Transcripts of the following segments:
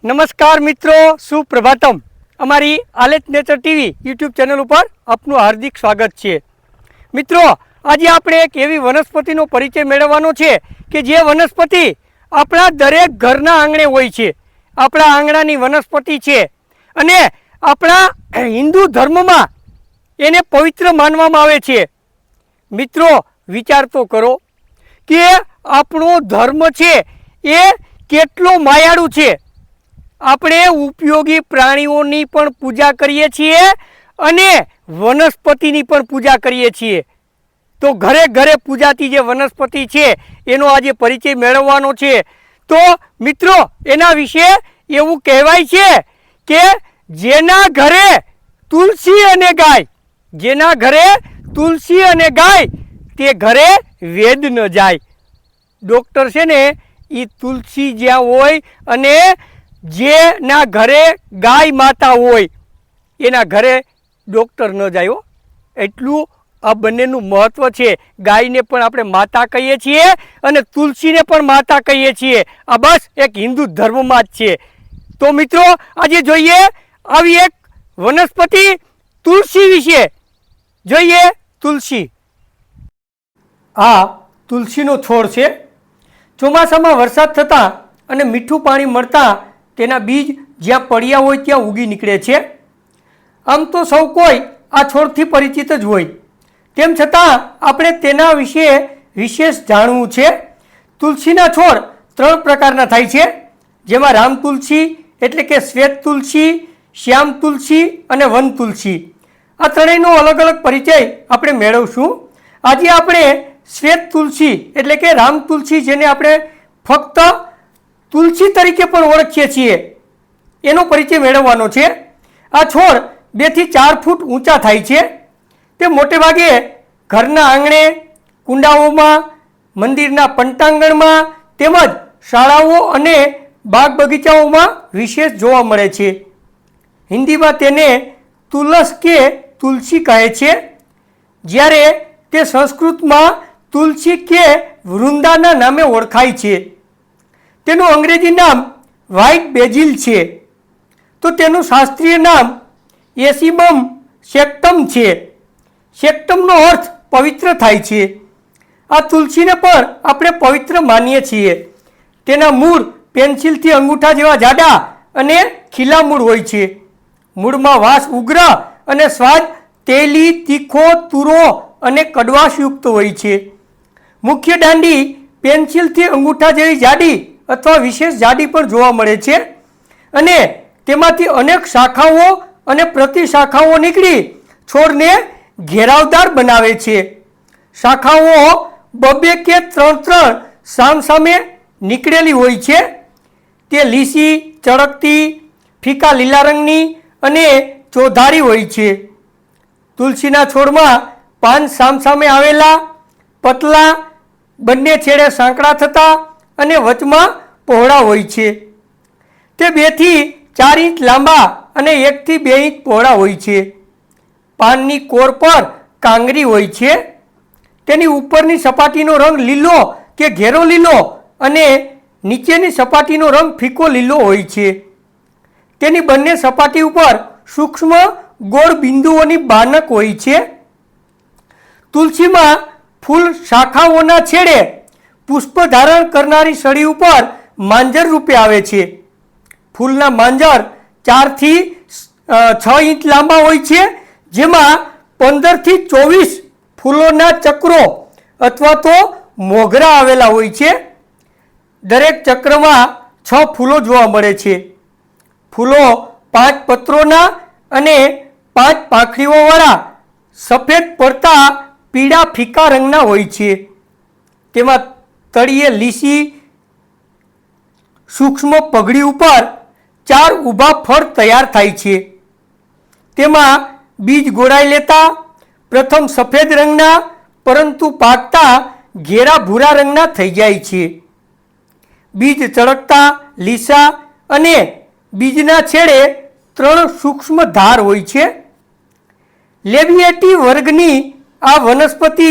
નમસ્કાર મિત્રો, સુપ્રભાતમ. અમારી આલેચ નેચર ટીવી યુટ્યુબ ચેનલ ઉપર આપનું હાર્દિક સ્વાગત છે. મિત્રો, આજે આપણે એક એવી વનસ્પતિનો પરિચય મેળવવાનો છે કે જે વનસ્પતિ આપણા દરેક ઘરના આંગણે હોય છે. આપણા આંગણાની વનસ્પતિ છે અને આપણા હિન્દુ ધર્મમાં એને પવિત્ર માનવામાં આવે છે. મિત્રો, વિચાર તો કરો કે આપણો ધર્મ છે એ કેટલો માયાળુ છે. આપણે ઉપયોગી પ્રાણીઓની પણ પૂજા કરીએ છીએ અને વનસ્પતિની પણ પૂજા કરીએ છીએ. તો ઘરે ઘરે પૂજાતી જે વનસ્પતિ છે એનો આજે પરિચય મેળવવાનો છે. તો મિત્રો, એના વિશે એવું કહેવાય છે કે જેના ઘરે તુલસી અને ગાય, જેના ઘરે તુલસી અને ગાય તે ઘરે વેદ ન જાય. ડૉક્ટર છે ને એ તુલસી જ્યાં હોય અને જેના ઘરે ગાય માતા હોય એના ઘરે ડૉક્ટર ન જાય. એટલું આ બંનેનું મહત્ત્વ છે. ગાયને પણ આપણે માતા કહીએ છીએ અને તુલસીને પણ માતા કહીએ છીએ. આ બસ એક હિન્દુ ધર્મમાં જ છે. તો મિત્રો, આજે જોઈએ આવી એક વનસ્પતિ તુલસી વિશે. જોઈએ તુલસી. આ તુલસીનો છોડ છે. ચોમાસામાં વરસાદ થતાં અને મીઠું પાણી મળતાં તેના બીજ જ્યાં પડ્યા હોય ત્યાં ઉગી નીકળે છે. આમ તો સૌ કોઈ આ છોડથી પરિચિત જ હોય, તેમ છતાં આપણે તેના વિશે વિશેષ જાણવું છે. તુલસીના છોડ 3 પ્રકારના થાય છે, જેમાં રામ તુલસી એટલે કે શ્વેત તુલસી, શ્યામ તુલસી અને વન તુલસી. આ ત્રણેયનો અલગ અલગ પરિચય આપણે મેળવશું. આજે આપણે શ્વેત તુલસી એટલે કે રામ તુલસી, જેને આપણે ફક્ત તુલસી તરીકે પણ ઓળખીએ છીએ, એનો પરિચય મેળવવાનો છે. આ છોડ 2 થી 4 ફૂટ ઊંચા થાય છે. તે મોટે ભાગે ઘરના આંગણે, કુંડાઓમાં, મંદિરના પંટાંગણમાં તેમજ શાળાઓ અને બાગ બગીચાઓમાં વિશેષ જોવા મળે છે. હિન્દીમાં તેને તુલસ કે તુલસી કહે છે, જ્યારે તે સંસ્કૃતમાં તુલસી કે વૃંદાના નામે ઓળખાય છે. તેનું અંગ્રેજી નામ વ્હાઇટ બેઝિલ છે. તો તેનું શાસ્ત્રીય નામ એસીબમ સેક્ટમ છે. સેક્ટમનો અર્થ પવિત્ર થાય છે. આ તુલસીને પણ આપણે પવિત્ર માનીએ છીએ. તેના મૂળ પેન્સિલથી અંગૂઠા જેવા જાડા અને ખીલા મૂળ હોય છે. મૂળમાં વાસ ઉગ્ર અને સ્વાદ તેલી, તીખો, તુરો અને કડવાશયુક્ત હોય છે. મુખ્ય દાંડી પેન્સિલથી અંગૂઠા જેવી જાડી અથવા વિશેષ જાડી પણ જોવા મળે છે અને તેમાંથી અનેક શાખાઓ અને પ્રતિશાખાઓ નીકળી છોડને ઘેરાવદાર બનાવે છે. શાખાઓ 2 કે 3 સામસામે નીકળેલી હોય છે. તે લીસી, ચળકતી, ફીકા લીલા રંગની અને ચોધારી હોય છે. તુલસીના છોડમાં પાન સામસામે આવેલા, પતલા, બંને છેડે સાંકડા થતા અને વચમાં પહોળા હોય છે. તે 2 થી 4 ઇંચ લાંબા અને 1 થી 2 ઇંચ પહોળા હોય છે. પાનની કોર પર કાંગરી હોય છે. તેની ઉપરની સપાટીનો રંગ લીલો કે ઘેરો લીલો અને નીચેની સપાટીનો રંગ ફીકો લીલો હોય છે. તેની બંને સપાટી ઉપર સૂક્ષ્મ ગોળ બિંદુઓની બાનક હોય છે. તુલસીમાં ફૂલ શાખાઓના છેડે પુષ્પ ધારણ કરનારી સળી ઉપર માંજર રૂપે આવે છે. ફૂલના માંજર 4 થી 6 ઇંચ લાંબા હોય છે, જેમાં 15 થી 24 ફૂલોના ચક્રો અથવા તો મોગરા આવેલા હોય છે. દરેક ચક્રમાં 6 ફૂલો જોવા મળે છે. ફૂલો 5 પત્રોના અને 5 પાંખડીઓવાળા સફેદ પડતા પીળા ફીકા રંગના હોય છે. તેમાં તળિયે લીસી સૂક્ષ્મ પગડી ઉપર 4 ઊભા ફળ તૈયાર થાય છે. તેમાં બીજ ગોળાઈ લેતા પ્રથમ સફેદ રંગના પરંતુ પાકતા ઘેરા ભૂરા રંગના થઈ જાય છે. બીજ ચળકતા લીસા અને બીજના છેડે 3 સૂક્ષ્મ ધાર હોય છે. લેબિયેટી વર્ગની આ વનસ્પતિ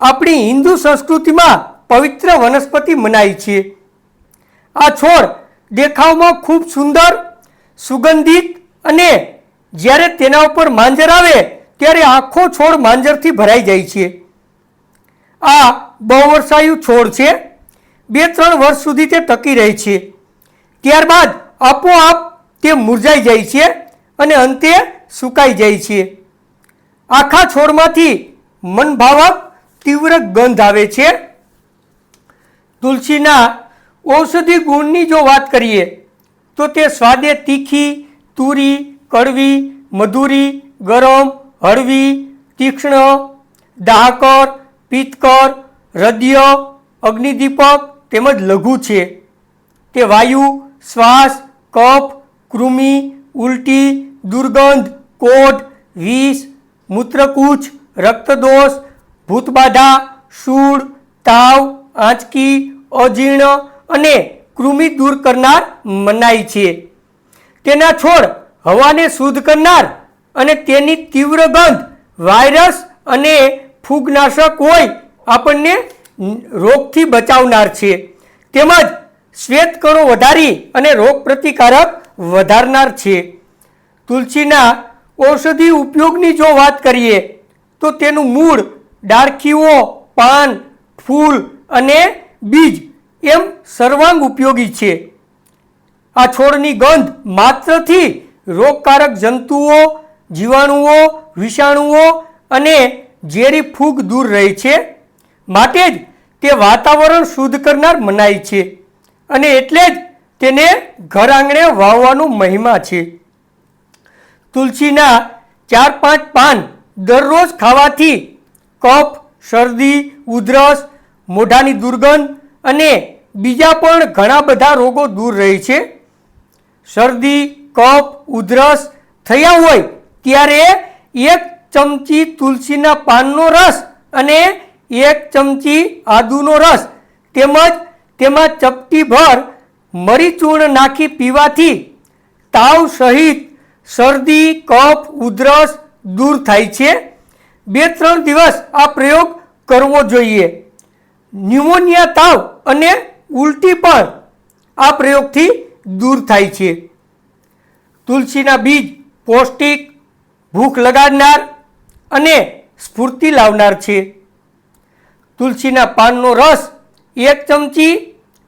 આપણી હિન્દુ સંસ્કૃતિમાં પવિત્ર વનસ્પતિ મનાય છે. આ છોડ દેખાવમાં ખૂબ સુંદર, સુગંધિત અને જ્યારે તેના ઉપર માંજર આવે ત્યારે આખો છોડ માંજરથી ભરાઈ જાય છે. આ બહુવર્ષાયુ છોડ છે. 2-3 વર્ષ સુધી તે ટકી રહે છે. ત્યારબાદ આપોઆપ તે મુરઝાઈ જાય છે અને અંતે સુકાઈ જાય છે. આખા છોડમાંથી મનભાવક તીવ્ર ગંધ આવે છે. તુલસીના ઔષધિ ગુણની જો વાત કરીએ તો તે સ્વાદે તીખી, તુરી, કડવી, મધુરી, ગરમ, હળવી, તીક્ષ્ણ, દાહકર, પિત્તકર, હૃદય, અગ્નિદીપક તેમજ લઘુ છે. તે વાયુ, શ્વાસ, કફ, કૃમિ, ઉલટી, દુર્ગંધ, કોઢ, વિષ, મૂત્રકૂચ, રક્તદોષ, ભૂતબાધા, શૂળ, તાવ, આંચકી, અજીર્ણ અને કૃમિ દૂર કરનાર મનાય છે. તેના છોડ હવાને શુદ્ધ કરનાર અને તેની તીવ્ર ગંધ વાયરસ અને ફૂગનાશક હોય આપણને રોગથી બચાવનાર છે. તેમજ શ્વેતકણો વધારી અને રોગ પ્રતિકારક વધારનાર છે. તુલસીના ઔષધિ ઉપયોગની જો વાત કરીએ તો તેનું મૂળ, ડાળખીઓ, પાન, ફૂલ અને બીજ એમ સર્વાંગ ઉપયોગી છે. આ છોડની ગંધ માત્રથી રોગકારક જંતુઓ, જીવાણુઓ, વિષાણુઓ અને ઝેરી ફૂગ દૂર રહે છે. માટે જ તે વાતાવરણ શુદ્ધ કરનાર મનાય છે અને એટલે જ તેને ઘર આંગણે વાવવાનો મહિમા છે. તુલસીના 4-5 પાન દરરોજ ખાવાથી કફ, શરદી, ઉધરસ, મોઢાની દુર્ગંધ અને બીજા પણ ઘણા બધા રોગો દૂર રહે છે. શરદી, કફ, ઉધરસ થયા હોય ત્યારે 1 ચમચી તુલસીના પાનનો રસ અને 1 ચમચી આદુનો રસ તેમજ તેમાં ચપટીભર મરીચૂર્ણ નાખી પીવાથી તાવ સહિત શરદી, કફ, ઉધરસ દૂર થાય છે. 2-3 દિવસ આ પ્રયોગ કરવો જોઈએ. ન્યુમોનિયા, તાવ અને ઉલટી પણ આ પ્રયોગથી દૂર થાય છે. તુલસીના બીજ પૌષ્ટિક, ભૂખ લગાડનાર અને સ્ફૂર્તિ લાવનાર છે. તુલસીના પાનનો રસ 1 ચમચી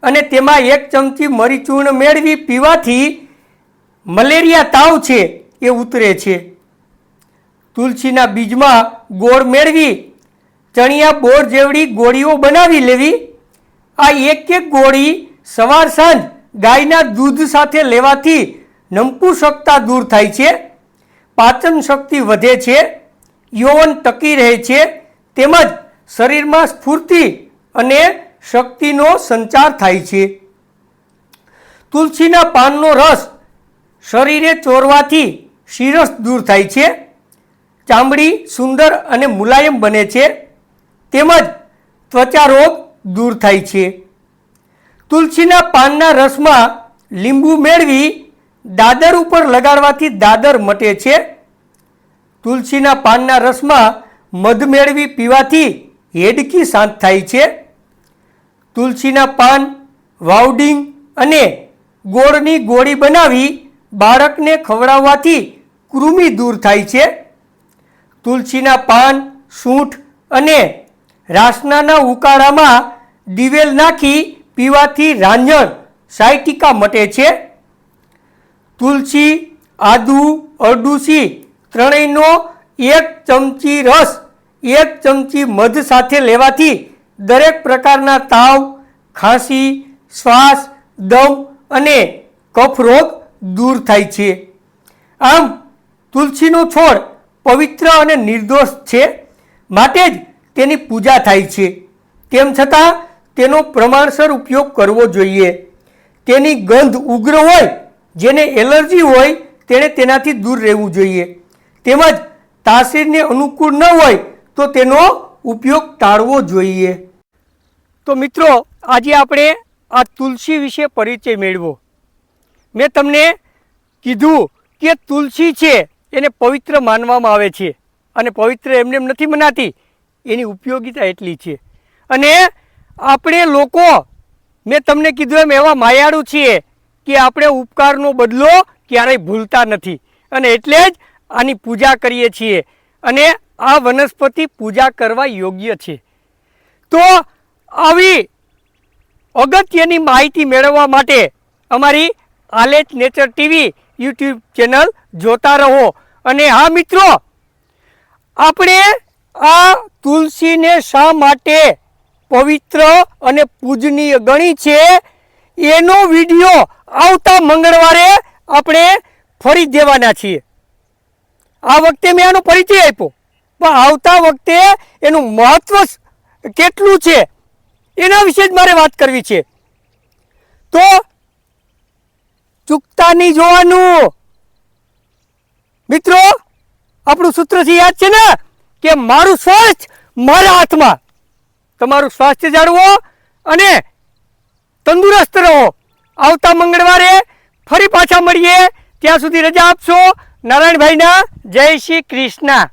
અને તેમાં 1 ચમચી મરીચૂર્ણ મેળવી પીવાથી મલેરિયા તાવ છે એ ઉતરે છે. તુલસીના બીજમાં ગોળ મેળવી ચણિયા બોર જેવડી ગોળીઓ બનાવી લેવી. આ એક ગોળી સવાર સાંજ ગાયના દૂધ સાથે લેવાથી નપુંસકતા દૂર થાય છે, પાચન શક્તિ વધે છે, યૌવન ટકી રહે છે તેમજ શરીરમાં સ્ફૂર્તિ અને શક્તિનો સંચાર થાય છે. તુલસીના પાનનો રસ શરીરે ચોરવાથી શિરસ દૂર થાય છે, ચામડી સુંદર અને મુલાયમ બને છે તેમજ ત્વચા રોગ દૂર થાય છે. તુલસીના પાનના રસમાં લીંબુ મેળવી દાદર ઉપર લગાડવાથી દાદર મટે છે. તુલસીના પાનના રસમાં મધ મેળવી પીવાથી હેડકી શાંત થાય છે. તુલસીના પાન, વાવડિંગ અને ગોળની ગોળી બનાવી બાળકને ખવડાવવાથી કૃમિ દૂર થાય છે. તુલસીના પાન, સૂંઠ અને રાસનાના ઉકાળામાં દિવેલ નાખી પીવાથી રાંઝણ, સાયટિકા મટે છે. તુલસી, આદુ, અરડુસી ત્રણેયનો 1 ચમચી રસ 1 ચમચી મધ સાથે લેવાથી દરેક પ્રકારના તાવ, ખાંસી, શ્વાસ, દમ અને કફ રોગ દૂર થાય છે. આમ તુલસીનો છોડ પવિત્ર અને નિર્દોષ છે, માટે જ તેની પૂજા થાય છે. તેમ છતાં તેનો પ્રમાણસર ઉપયોગ કરવો જોઈએ. તેની ગંધ ઉગ્ર હોય, જેને એલર્જી હોય તેણે તેનાથી દૂર રહેવું જોઈએ. તેમજ તાસીરને અનુકૂળ ન હોય તો તેનો ઉપયોગ ટાળવો જોઈએ. તો મિત્રો, આજે આપણે આ તુલસી વિશે પરિચય મેળવ્યો. મેં તમને કીધું કે તુલસી છે એને પવિત્ર માનવામાં આવે છે અને પવિત્ર એમને એમ નથી મનાતી, એની ઉપયોગિતા એટલી છે. અને આપણે લોકો, મેં તમને કીધું એમ, એવા માયાળુ છીએ કે આપણે ઉપકારનો બદલો ક્યારેય ભૂલતા નથી અને એટલે જ આની પૂજા કરીએ છીએ અને આ વનસ્પતિ પૂજા કરવા યોગ્ય છે. તો આવી અગત્યની માહિતી મેળવવા માટે અમારી આલેચ નેચર ટીવી યુટ્યુબ ચેનલ જોતા રહો. અને હા મિત્રો, આપણે આ તુલસીને શા માટે પવિત્ર અને પૂજનીય ગણી છે એનો વિડીયો આવતા મંગળવારે આપણે ફરી દેવાના છીએ. આ વખતે મેં આનો પરિચય આપ્યો, પણ આવતા વખતે એનું મહત્વ કેટલું છે એના વિશે જ મારે વાત કરવી છે. તો ચૂકતા નહીં જોવાનું મિત્રો. આપણું સૂત્ર છે યાદ છે ને કે મારું સ્વાસ્થ્ય મારા હાથમાં. તમારું સ્વાસ્થ્ય જાળવો અને તંદુરસ્ત રહો. આવતા મંગળવારે ફરી પાછા મળીએ. ત્યાં સુધી રજા આપશો. નારાયણભાઈના જય શ્રી કૃષ્ણ.